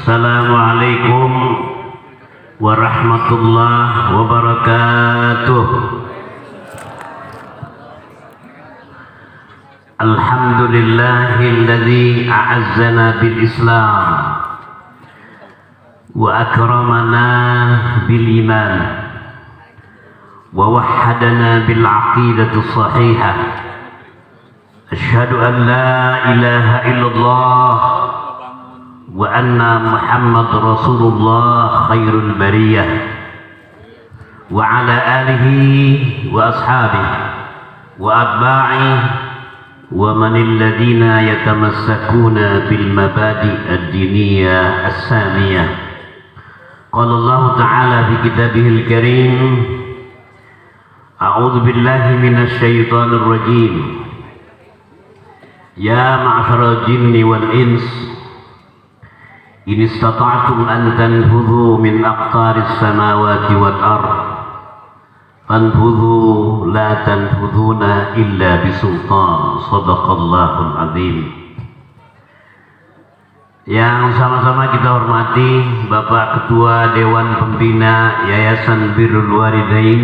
Assalamualaikum warahmatullahi wabarakatuh. Alhamdulillahilladzi a'azzana bil Islam wa akramana bil iman wa wahhadana bil aqidati sahihah. Asyhadu an la ilaha illallah wa anna Muhammad Rasulullah khairul bariyah wa ala alihi wa ashabihi wa atba'i wa manil ladina yatamassakuna bil mabadi ad-diniyah as-samiyah. Qala Allah ta'ala fi kitabihil karim, a'udzu billahi minasy syaithanir rajim. Ya ma'syaral jinni wal ins, in istata'tum an tanfudhu min aqtaris samawati wal ard fanfudhu la tanfudhuna illa bisultan. Shadaqallahul azim. Yang sama-sama kita hormati Bapak Ketua Dewan Pembina Yayasan Birrul Walidain,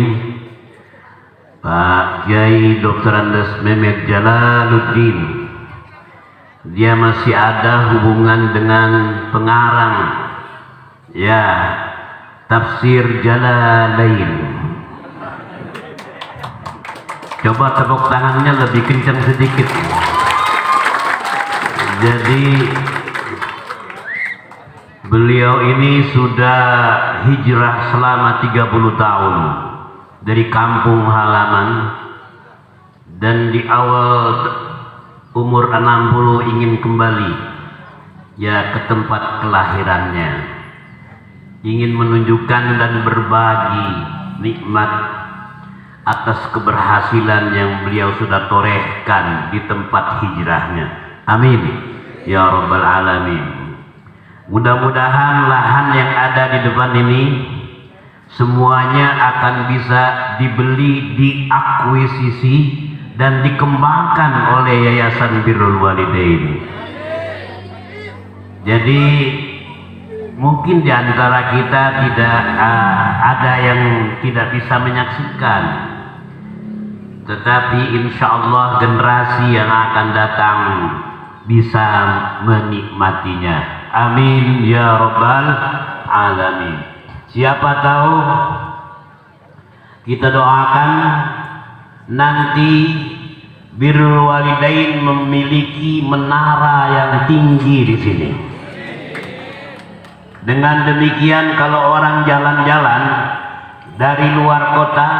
Pak Kiai Dr. Andes Mehmet Jalaluddin. Dia masih ada hubungan dengan pengarang Tafsir Jalalain. Coba tepuk tangannya lebih kencang sedikit. Jadi beliau ini sudah hijrah selama 30 tahun dari kampung halaman, dan di awal umur 60 ingin kembali ke tempat kelahirannya, ingin menunjukkan dan berbagi nikmat atas keberhasilan yang beliau sudah torehkan di tempat hijrahnya. Amin ya rabbal alamin. Mudah-mudahan lahan yang ada di depan ini semuanya akan bisa dibeli, diakuisisi dan dikembangkan oleh Yayasan Birrul Walidain. Jadi mungkin di antara kita tidak ada yang tidak bisa menyaksikan, tetapi insya Allah generasi yang akan datang bisa menikmatinya. Amin ya rabbal alamin. Siapa tahu, kita doakan nanti Birrul Walidain memiliki menara yang tinggi di sini. Dengan demikian, kalau orang jalan-jalan dari luar kota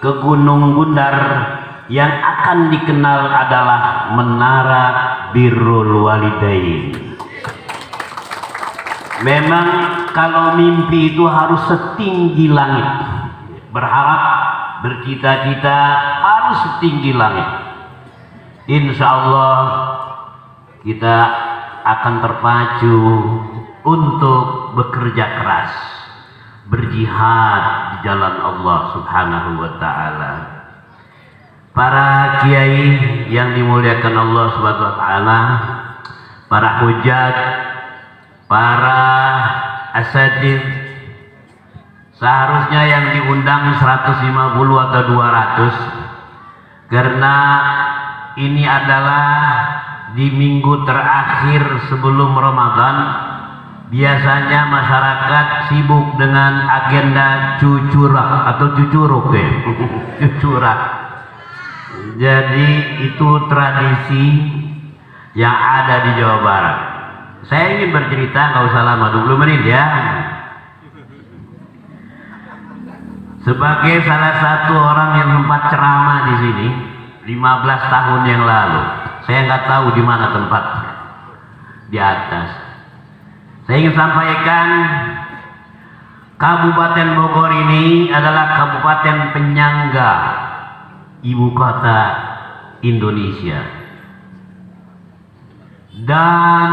ke Gunung Bundar, yang akan dikenal adalah menara Birrul Walidain. Memang kalau mimpi itu harus setinggi langit, berharap, bercita-cita harus setinggi langit. Insya Allah kita akan terpacu untuk bekerja keras, berjihad di jalan Allah Subhanahu wa ta'ala. Para kiai yang dimuliakan Allah Subhanahu wa ta'ala, para hujat, para asatidz, seharusnya yang diundang 150 atau 200, karena ini adalah di minggu terakhir sebelum Ramadan. Biasanya masyarakat sibuk dengan agenda cucurak atau cucuruk cucurak. Jadi itu tradisi yang ada di Jawa Barat. Saya ingin bercerita, nggak usah lama, 20 menit ya. Sebagai salah satu orang yang sempat ceramah di sini 15 tahun yang lalu, saya nggak tahu di mana tempat di atas. Saya ingin sampaikan, Kabupaten Bogor ini adalah kabupaten penyangga ibu kota Indonesia dan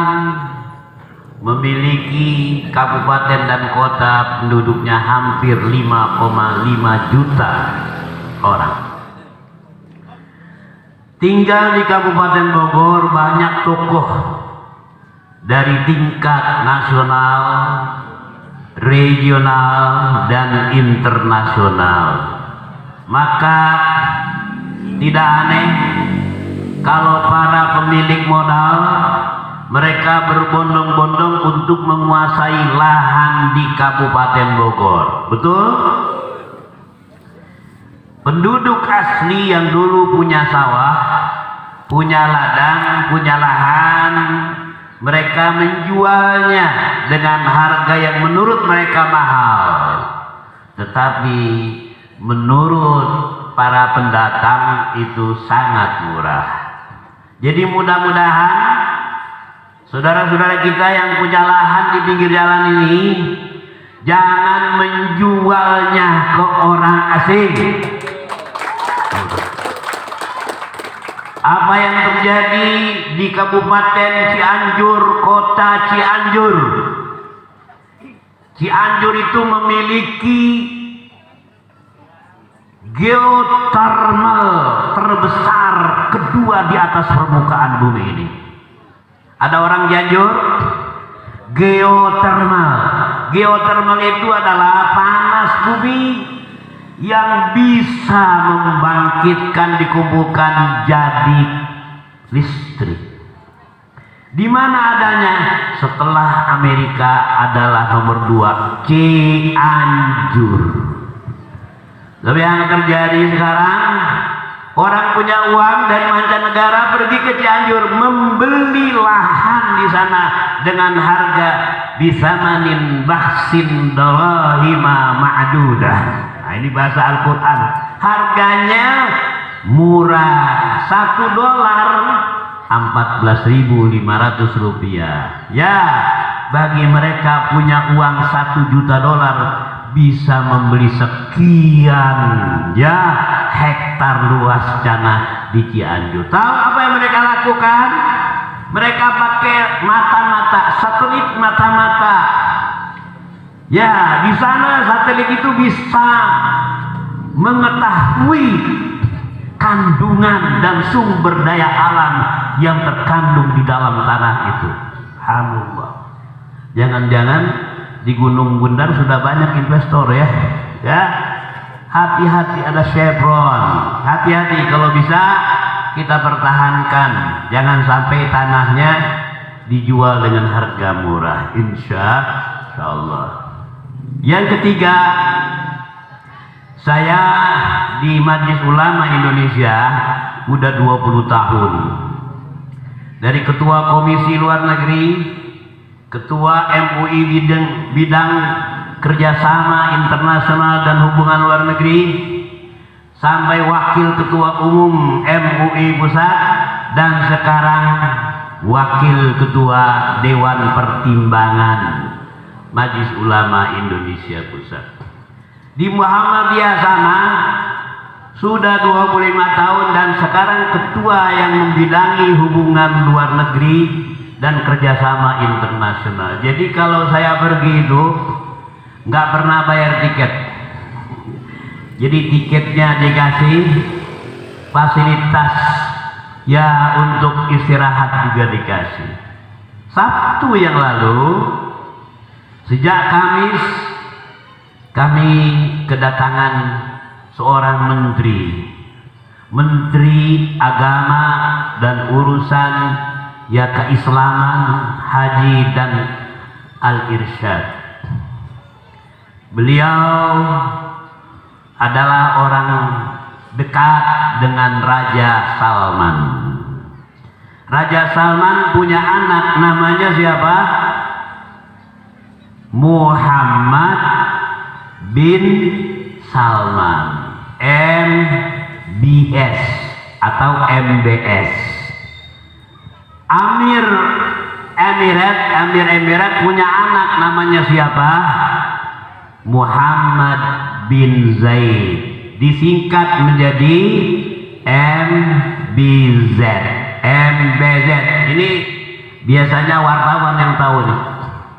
memiliki kabupaten dan kota penduduknya hampir 5,5 juta orang. Tinggal di Kabupaten Bogor banyak tokoh dari tingkat nasional, regional, dan internasional. Maka tidak aneh kalau para pemilik modal mereka berbondong-bondong untuk menguasai lahan di Kabupaten Bogor. Betul? Penduduk asli yang dulu punya sawah, punya ladang, punya lahan, mereka menjualnya dengan harga yang menurut mereka mahal. Tetapi menurut para pendatang itu sangat murah. Jadi mudah-mudahan saudara-saudara kita yang punya lahan di pinggir jalan ini jangan menjualnya ke orang asing. Apa yang terjadi di Kabupaten Cianjur, kota Cianjur. Cianjur itu memiliki geotermal terbesar kedua di atas permukaan bumi ini. Ada orang Cianjur? Geotermal. Geotermal itu adalah panas bumi yang bisa membangkitkan, dikumpulkan jadi listrik. Di mana adanya? Setelah Amerika adalah nomor 2, Cianjur. Tapi yang terjadi sekarang, orang punya uang dari mancanegara pergi ke Cianjur membeli lahan di sana dengan harga bisamanin baksin dolahima ma'dudah. Nah, ini bahasa Al-Quran. Harganya murah, $1 14.500 rupiah. Ya, bagi mereka punya uang $1 juta bisa membeli sekian ya hektar luas tanah di Cianjur. Tahu apa yang mereka lakukan? Mereka pakai mata-mata, satelit mata-mata. Ya, di sana satelit itu bisa mengetahui kandungan dan sumber daya alam yang terkandung di dalam tanah itu. Alhamdulillah. Jangan-jangan di Gunung Bundar sudah banyak investor ya. Ya, hati-hati, ada Chevron. Hati-hati, kalau bisa kita pertahankan. Jangan sampai tanahnya dijual dengan harga murah. Insya Allah. Yang ketiga, saya di Majelis Ulama Indonesia udah 20 tahun. Dari ketua Komisi Luar Negeri, ketua MUI bidang kerjasama internasional dan hubungan luar negeri, sampai wakil ketua umum MUI pusat, dan sekarang wakil ketua Dewan Pertimbangan Majelis Ulama Indonesia Pusat. Di Muhammadiyah sana sudah 25 tahun dan sekarang ketua yang membidangi hubungan luar negeri dan kerjasama internasional. Jadi kalau saya pergi itu nggak pernah bayar tiket. Jadi tiketnya dikasih, fasilitas ya untuk istirahat juga dikasih. Sabtu yang lalu, sejak Kamis, kami kedatangan seorang menteri agama dan urusan ya keislaman, haji dan al-irsyad. Beliau adalah orang dekat dengan Raja Salman. Raja Salman punya anak, namanya siapa? Muhammad bin Salman, MBS atau MBS. Amir Emirat punya anak, namanya siapa? Muhammad bin Zaid, disingkat menjadi MBZ. Ini biasanya wartawan yang tahu nih.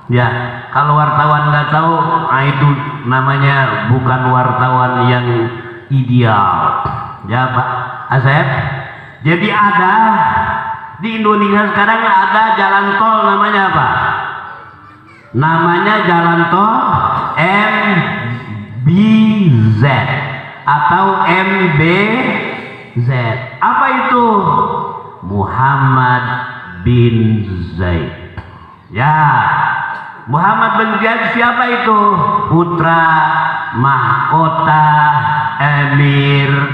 Ya, kalau wartawan nggak tahu, nah itu namanya bukan wartawan yang ideal. Ya Pak Asep. Jadi ada Di Indonesia sekarang ada jalan tol namanya apa? Namanya jalan tol MBZ atau MBZ. Apa itu? Muhammad bin Zaid. Ya, Muhammad bin Zaid siapa itu? Putra mahkota Emirat.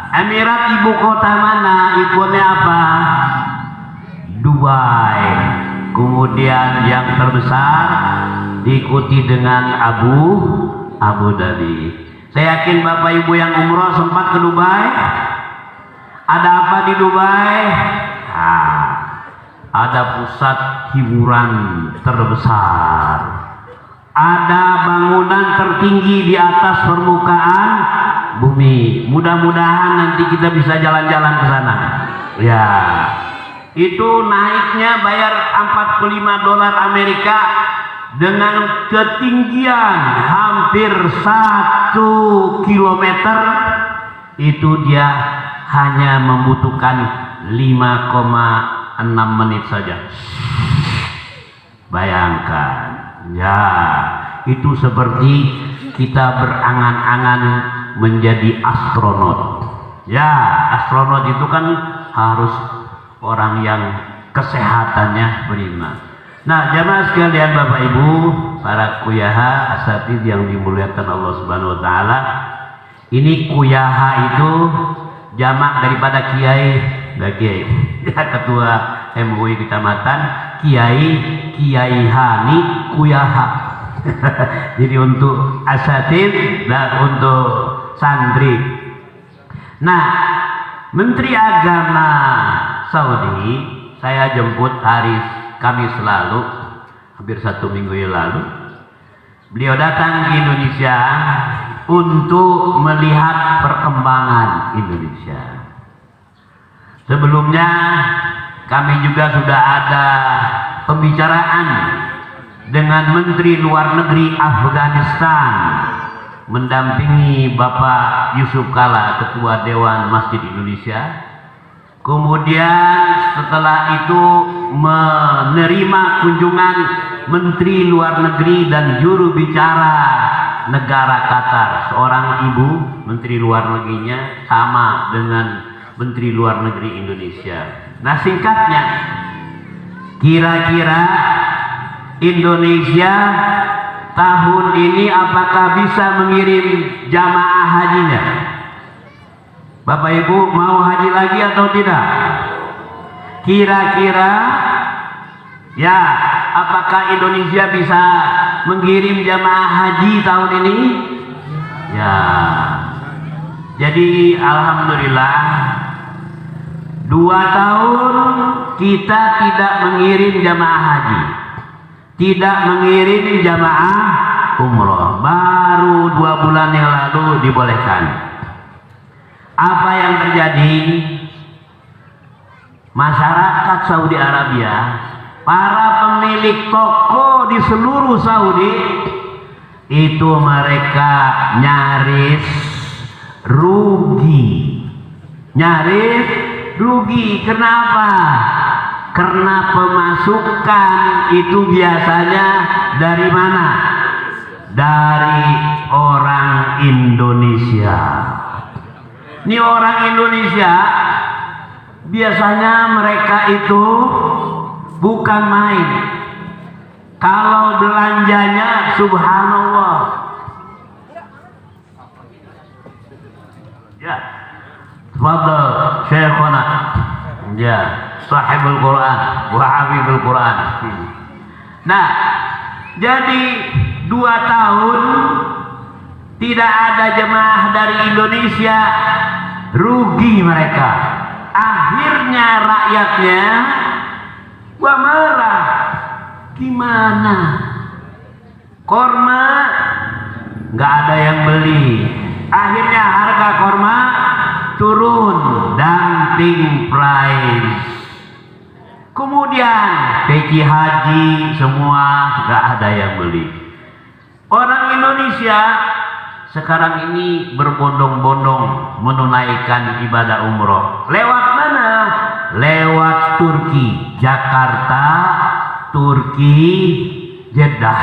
Emirat ibu kota mana? Ibunya apa? Dubai. Kemudian yang terbesar diikuti dengan Abu Dhabi. Saya yakin Bapak Ibu yang umroh sempat ke Dubai. Ada apa di Dubai? Ada pusat hiburan terbesar. Ada bangunan tertinggi di atas permukaan bumi. Mudah-mudahan nanti kita bisa jalan-jalan ke sana. Ya, itu naiknya bayar $45 Amerika dengan ketinggian hampir 1 kilometer. Itu dia hanya membutuhkan 5,6 menit saja. Bayangkan, ya, itu seperti kita berangan-angan menjadi astronot. Ya, astronot itu kan harus orang yang kesehatannya prima. Nah, jamaah sekalian, Bapak Ibu, para kuyaha, asatidz yang dimuliakan Allah Subhanahu wa taala. Ini kuyaha itu jamak daripada kiai, ya, ketua MUI Kecamatan, Kiai Hani Kuyaha. Jadi untuk asatidz dan untuk santri. Nah, Menteri Agama Saudi saya jemput hari Kamis lalu, hampir 1 minggu yang lalu. Beliau datang ke Indonesia untuk melihat perkembangan Indonesia. Sebelumnya kami juga sudah ada pembicaraan dengan Menteri Luar Negeri Afghanistan, mendampingi Bapak Yusuf Kala, Ketua Dewan Masjid Indonesia. Kemudian setelah itu menerima kunjungan Menteri Luar Negeri dan juru bicara negara Qatar. Seorang ibu Menteri Luar Negerinya sama dengan Menteri Luar Negeri Indonesia. Nah, singkatnya, kira-kira Indonesia tahun ini apakah bisa mengirim jamaah hajinya? Bapak Ibu mau haji lagi atau tidak? Kira-kira, ya, apakah Indonesia bisa mengirim jamaah haji tahun ini? Ya, jadi alhamdulillah 2 tahun kita tidak mengirim jamaah haji, tidak mengirim jamaah umroh. Baru 2 bulan yang lalu dibolehkan. Apa yang terjadi? Masyarakat Saudi Arabia, para pemilik toko di seluruh Saudi, itu mereka nyaris rugi. Nyaris rugi. Kenapa? Karena pemasukan itu biasanya dari mana? Dari orang Indonesia. Ini orang Indonesia biasanya mereka itu bukan main. Kalau belanjanya subhanallah. Ya. Tafadhal Syekhuna. Ya, sahibul Quran wa habibul Quran. Nah, jadi 2 tahun tidak ada jemaah dari Indonesia, rugi mereka. Akhirnya rakyatnya gua marah. Gimana? Korma nggak ada yang beli. Akhirnya harga korma turun, dumping price. Kemudian peci haji semua nggak ada yang beli. Orang Indonesia sekarang ini berbondong-bondong menunaikan ibadah umroh. Lewat lewat Turki, Jakarta, Turki, Jeddah.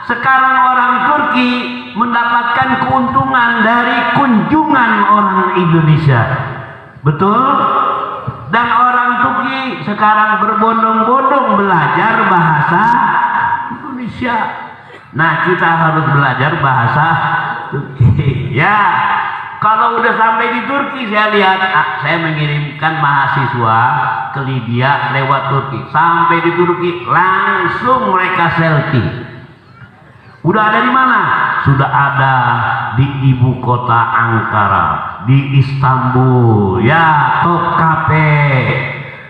Sekarang orang Turki mendapatkan keuntungan dari kunjungan orang Indonesia. Betul? Dan orang Turki sekarang berbondong-bondong belajar bahasa Indonesia. Nah, kita harus belajar bahasa Turki. Ya, kalau udah sampai di Turki, saya lihat, saya mengirimkan mahasiswa ke Libya lewat Turki. Sampai di Turki, langsung mereka selfie. Udah ada di mana? Sudah ada di ibu kota Ankara, di Istanbul, ya, Top Cafe.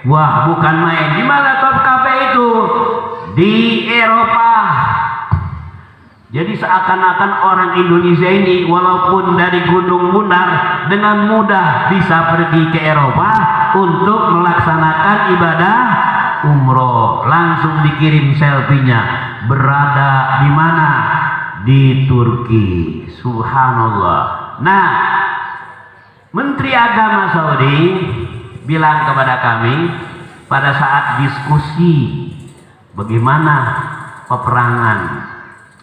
Wah, bukan main. Di mana Top Cafe itu? Di Eropa. Jadi seakan-akan orang Indonesia ini walaupun dari Gunung Bundar dengan mudah bisa pergi ke Eropa untuk melaksanakan ibadah umroh. Langsung dikirim selfie-nya. Berada di mana? Di Turki. Subhanallah. Nah, Menteri Agama Saudi bilang kepada kami pada saat diskusi bagaimana peperangan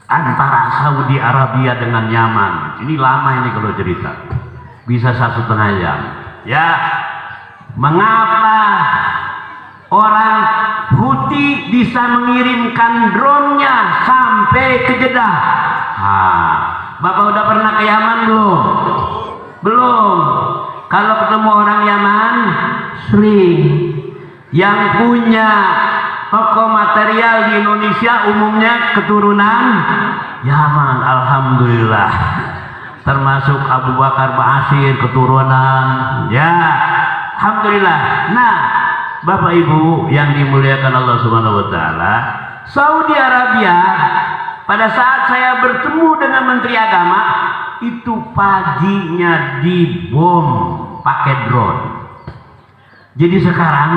antara Saudi Arabia dengan Yaman. Ini lama ini kalau cerita, bisa 1,5 jam. Ya, mengapa orang Houthi bisa mengirimkan drone-nya sampai ke Jeddah? Bapak udah pernah ke Yaman belum? Belum. Kalau ketemu orang Yaman, sering. Yang punya toko material di Indonesia umumnya keturunan Yaman, alhamdulillah. Termasuk Abu Bakar Ba'asyir keturunan, ya, alhamdulillah. Nah, Bapak Ibu yang dimuliakan Allah Subhanahu wa taala, Saudi Arabia pada saat saya bertemu dengan Menteri Agama itu paginya dibom pakai drone. Jadi sekarang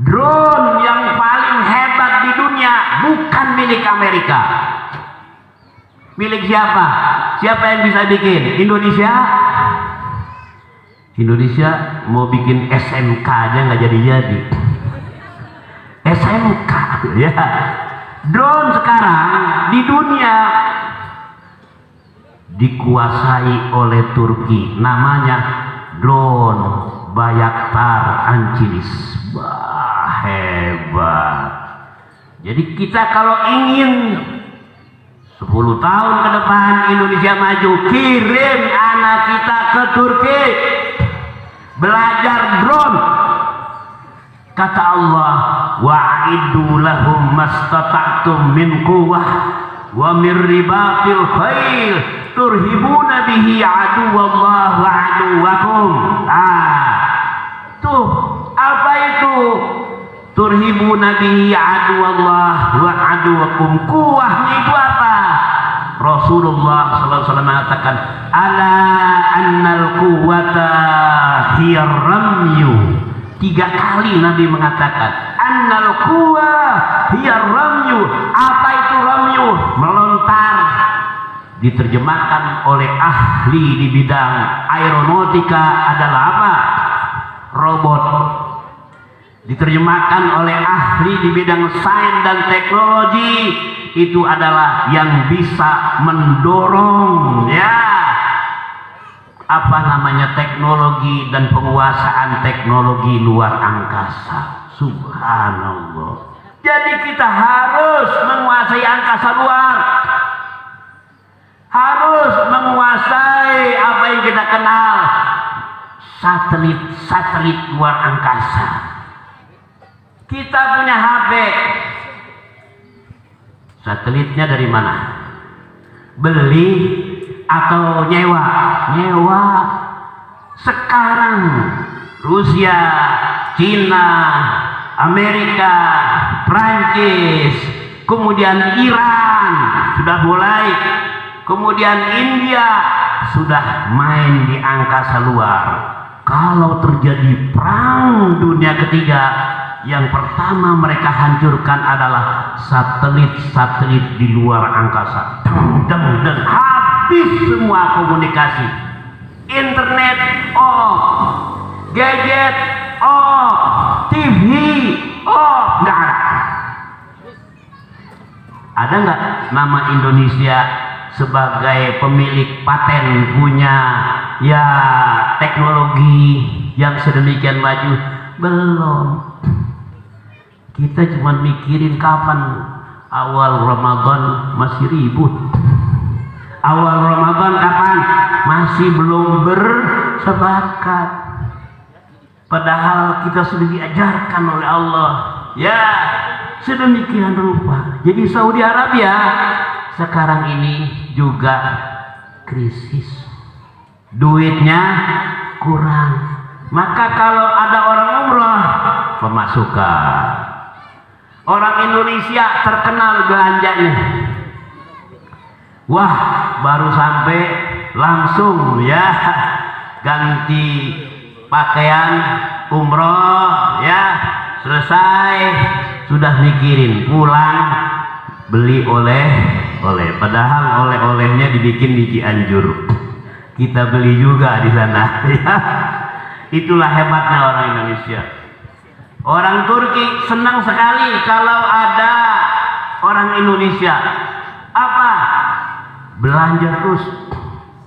drone yang paling hebat di dunia bukan milik Amerika. Milik siapa? Siapa yang bisa bikin? Indonesia? Indonesia mau bikin SMK aja nggak jadi-jadi. SMK, ya. Drone sekarang di dunia dikuasai oleh Turki. Namanya drone Bayraktar Anchilis. Wah, hebat. Jadi kita kalau ingin 10 tahun ke depan Indonesia maju, kirim anak kita ke Turki belajar drone. Kata Allah, wa'iddu lahum mastata'tum min quwwah wa min ribatil khail turhibuna bihi aduwallah wa aduwakum. Tuh, apa itu? Turhibuna bihi aduwallah wa aduwakum. Kuwahnya itu apa? Rasulullah SAW mengatakan, ala annal quwwata hiya ramyu. 3 kali Nabi mengatakan, annal quwwah hiya ramyu. Apa itu ramyu? Melontar. Diterjemahkan oleh ahli di bidang aeronautika adalah apa? Robot. Diterjemahkan oleh ahli di bidang sains dan teknologi, itu adalah yang bisa mendorong, ya, apa namanya, teknologi dan penguasaan teknologi luar angkasa. Subhanallah. Jadi kita harus menguasai angkasa luar, harus menguasai apa yang kita kenal satelit luar angkasa. Kita punya HP, satelitnya dari mana? Beli atau nyewa? Nyewa. Sekarang Rusia, Cina, Amerika, Prancis, kemudian Iran sudah mulai, kemudian India sudah main di angkasa luar. Kalau terjadi perang dunia ketiga, yang pertama mereka hancurkan adalah satelit-satelit di luar angkasa. Dan habis semua komunikasi, internet off, gadget off, TV off, nggak ada. Ada nggak nama Indonesia sebagai pemilik paten punya ya teknologi yang sedemikian maju? Belum. Kita cuma mikirin kapan awal Ramadan masih ribut. Awal Ramadan kapan? Masih belum bersepakat. Padahal kita sudah diajarkan oleh Allah. Ya, sedemikian rupa. Jadi Saudi Arabia sekarang ini juga krisis. Duitnya kurang. Maka kalau ada orang umrah, pemasukan. Orang Indonesia terkenal belanjanya. Wah, baru sampai langsung ya ganti pakaian umroh ya, selesai sudah mikirin pulang beli oleh-oleh. Padahal oleh-olehnya dibikin di Cianjur. Kita beli juga di sana. Ya. Itulah hebatnya orang Indonesia. Orang Turki senang sekali kalau ada orang Indonesia. Apa? Belanja terus.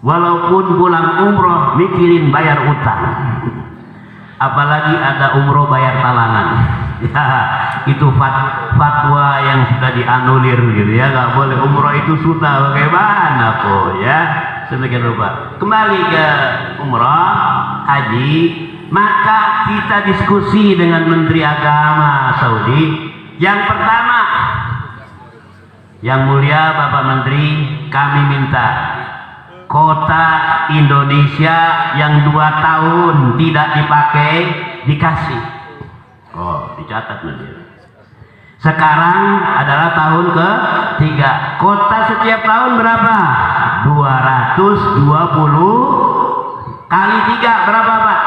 Walaupun pulang umroh mikirin bayar utang. Apalagi ada umroh bayar talangan. Ya, itu fatwa yang sudah dianulir gitu ya. Gak boleh umroh itu sunnah, bagaimana kok ya. Sedemikian rupa. Kembali ke umroh, haji. Maka kita diskusi dengan Menteri Agama Saudi. Yang pertama, yang mulia Bapak Menteri, kami minta kota Indonesia yang 2 tahun tidak dipakai dikasih. Oh, dicatat nanti. Sekarang adalah tahun ke-3. Kota setiap tahun berapa? 220 kali 3 berapa Pak?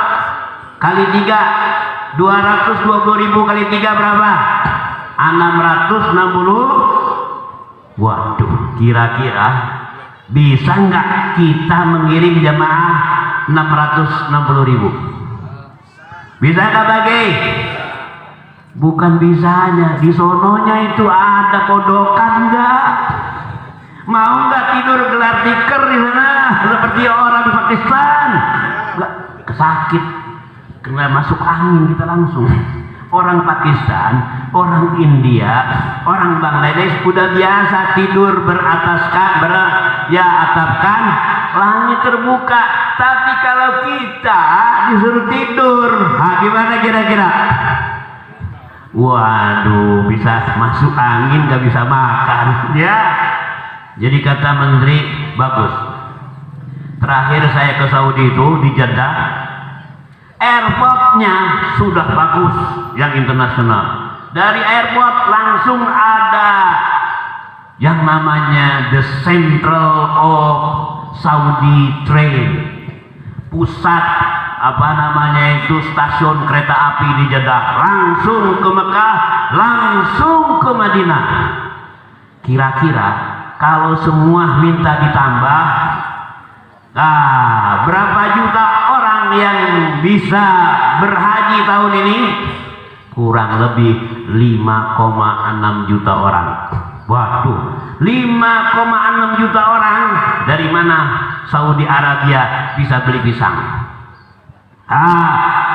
Kali 3 220.000 kali 3 berapa? 660. Waduh, kira-kira bisa nggak kita mengirim jamaah 660.000? Bisa nggak bagi? Bukan bisanya, di sononya itu ada kodokan nggak? Mau nggak tidur gelar tikar di sana seperti orang di Pakistan? Nggak, sakit. Kena masuk angin kita langsung. Orang Pakistan, orang India, orang Bangladesh udah biasa tidur berataskan, atapkan langit terbuka. Tapi kalau kita disuruh tidur, gimana kira-kira? Waduh, bisa masuk angin, gak bisa makan. Ya, jadi kata Menteri bagus. Terakhir saya ke Saudi itu di Jeddah. Airportnya sudah bagus, yang internasional. Dari airport langsung ada yang namanya the Central of Saudi Train, pusat stasiun kereta api di Jeddah, langsung ke Mekah, langsung ke Madinah. Kira-kira kalau semua minta ditambah, berapa juta orang yang bisa berhaji tahun ini? Kurang lebih 5,6 juta orang. Waduh, 5,6 juta orang. Dari mana Saudi Arabia bisa beli pisang?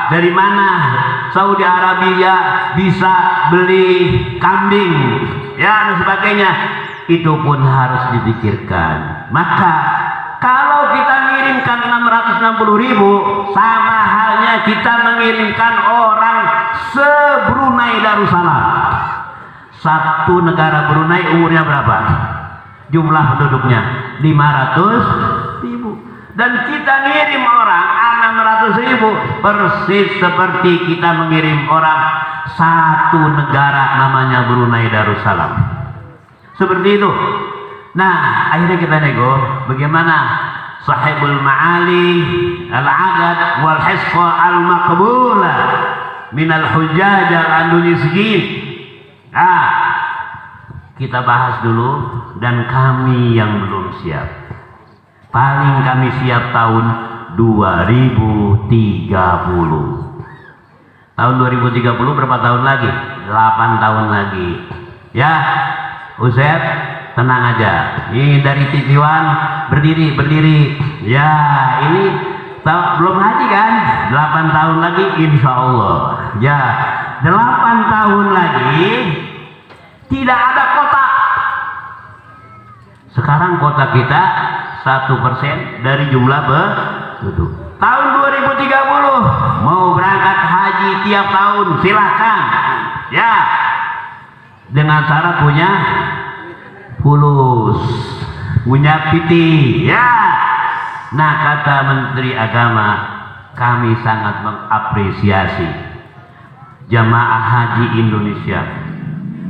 Dari mana Saudi Arabia bisa beli kambing? Ya, dan sebagainya. Itu pun harus dipikirkan. Maka kalau kita mengirimkan 660.000, sama halnya kita mengirimkan orang se-Brunei Darussalam. Satu negara Brunei umurnya berapa? Jumlah penduduknya 500.000. Dan kita ngirim orang 600.000, persis seperti kita mengirim orang satu negara namanya Brunei Darussalam. Seperti itu. Nah, akhirnya kita nego bagaimana sahibul ma'ali al-agad wal hisqa al-maqbula min al-hujjaj al-andalusiyin. Kita bahas dulu, dan kami yang belum siap. Paling kami siap tahun 2030. Tahun 2030 berapa tahun lagi? 8 tahun lagi. Ya, Ustaz, tenang aja. Ini dari TV1 berdiri. Ya, ini belum haji kan? 8 tahun lagi insya Allah. Ya, 8 tahun lagi tidak ada kota. Sekarang kota kita 1% dari jumlah penduduk. Tahun 2030 mau berangkat haji tiap tahun silahkan. Ya, dengan syarat punya fulus, punya piti. Ya. Nah, kata Menteri Agama, kami sangat mengapresiasi jamaah haji Indonesia.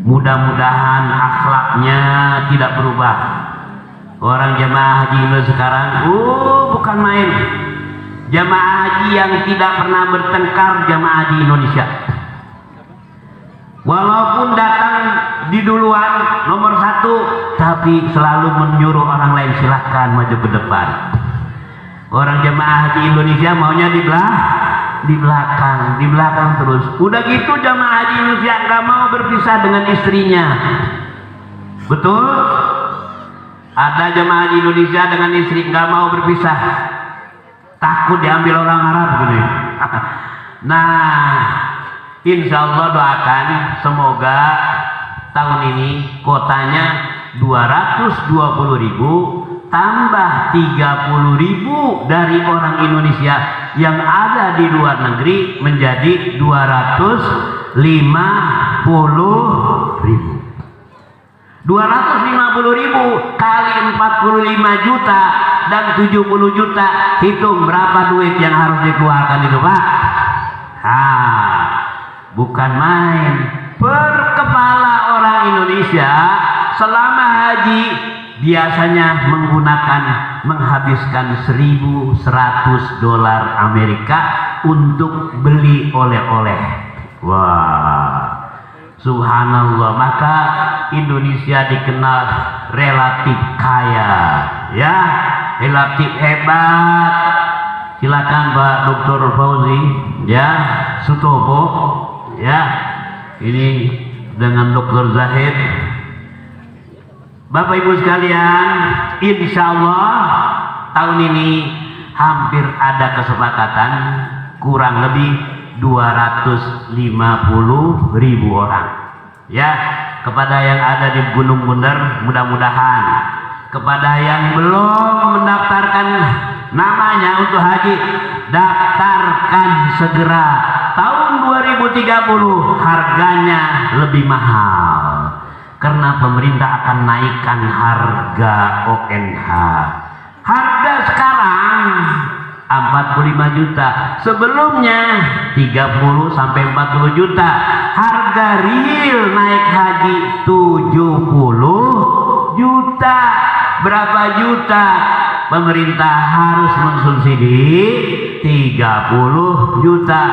Mudah-mudahan akhlaknya tidak berubah. Orang jamaah haji Indonesia sekarang, bukan main. Jamaah haji yang tidak pernah bertengkar, jamaah haji Indonesia. Walaupun datang di duluan nomor 1, tapi selalu menyuruh orang lain silahkan maju ke depan. Orang jamaah haji Indonesia maunya di belakang terus. Udah gitu jamaah haji Indonesia nggak mau berpisah dengan istrinya. Betul? Ada jamaah haji Indonesia dengan istri nggak mau berpisah. Takut diambil orang Arab gitu. Nah, insya Allah doakan semoga tahun ini kotanya 220.000 tambah 30.000 dari orang Indonesia yang ada di luar negeri menjadi 250.000. 250.000 kali 45 juta dan 70 juta, hitung berapa duit yang harus dikeluarkan itu, Pak. Bukan main. Per kepala orang Indonesia selama haji biasanya menghabiskan $1.100 Amerika untuk beli oleh-oleh. Wah, subhanallah. Maka Indonesia dikenal relatif kaya, ya, relatif hebat. Silakan Pak Dr. Fauzi, ya, Sutopo, ya, ini dengan Dr. Zahid. Bapak Ibu sekalian, insya Allah tahun ini hampir ada kesepakatan kurang lebih 250.000 orang. Ya, kepada yang ada di Gunung Bunder mudah-mudahan, kepada yang belum mendaftarkan namanya untuk haji, daftarkan segera. Tahun 2030 harganya lebih mahal karena pemerintah akan naikkan harga ONH. Harga sekarang 45 juta, sebelumnya 30 sampai 40 juta. Harga real naik haji 70 juta. Berapa juta? Pemerintah harus mensubsidi 30 juta.